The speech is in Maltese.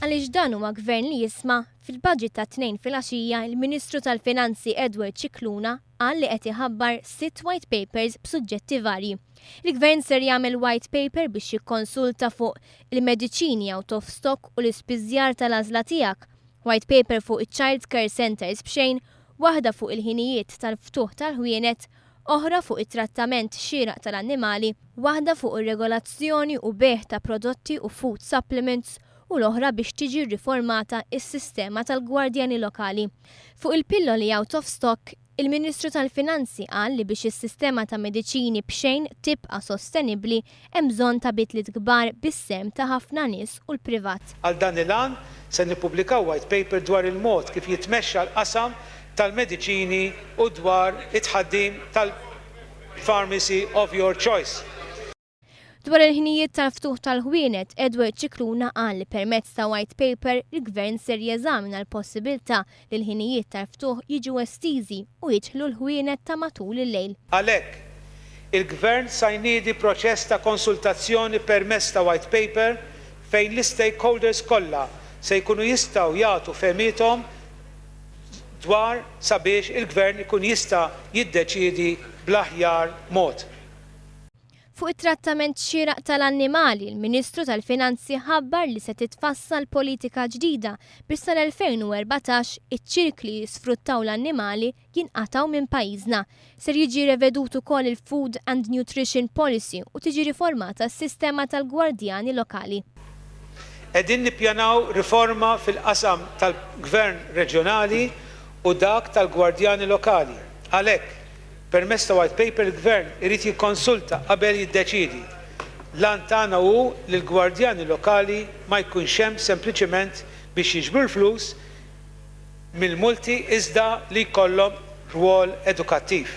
Għaliex dan huwa gvern li jisma' fil-budget ta' 2 filgħaxija il-Ministru tal-Finanzi Edward Scicluna qal li qed iħabbar 6 white papers b'suġġetti varji. Il-Gvern ser jagħmel white paper biex jikkonsulta fuq il-mediċini out of stock u l-ispiżjar tal-għazla tiegħek, white paper fuq il-child care centers b'xejn, waħda fuq il-ħinijiet tal-ftuħ tal-ħwienet, oħra fuq it-trattament xieraq tal-annimali, waħda fuq ir-regolazzjoni u beħ ta' prodotti u food supplements u l-oħra biex tiġi riformata is-sistema tal-Gwardjani Lokali. Fuq il-pilloli out of stock, il-Ministru tal-Finanzi qal li biex is-sistema ta' mediċini b'xejn tibqa' sostenibbli hemm bżonn ta' bitliet kbar bis-sehem ta' ħafna nies u l-privat. Għal dan il-għan se nippubblikaw white paper dwar il-mod kif jitmexxa l-qasam tal-mediċini u dwar it-tħaddim tal-pharmacy of your choice. Dwar il-ħinijiet tal-ftuħ tal-ħwienet, Edward Scicluna qal li permezz ta' white paper il-Gvern ser jeżamina l-possibilità li l-ħinijiet tal-ftuħ jiġu estiżi u jidħlu l-ħwienet ta' matul il-lejl. Għalhekk, il-Gvern sa jniedi proċess ta' konsultazzjoni permezz ta' white paper fejn l-stakeholders kollha se jkunu jistgħu jagħtu fehmithom dwar sabiex il-Gvern ikun jista' jiddeċiedi bl-aħjar mod. Fuq it-trattament xieraq tal-annimali, il-Ministru tal-Finanzi habbar li se titfassal politika ġdida biex sal-2014 iċ-ċirkli li jisfruttaw l-annimali jinqataw minn pajjiżna. Ser jiġi revedut ukoll il-Food and Nutrition Policy u tiġi riformata s-sistema tal-Gwardjani Lokali. Qegħdin nippjanaw riforma fil-qasam tal-Gvern reġjonali u dak tal-Gwardjani Lokali. Għalhekk, permezz ta' white paper il-Gvern irid jikkonsulta qabel jiddeċiedi. L-għan tagħna hu li l-Gwardjani Lokali ma jkunx hemm sempliċement biex jiġbru l-flus mill-multi iżda li jkollhom rwol edukattiv.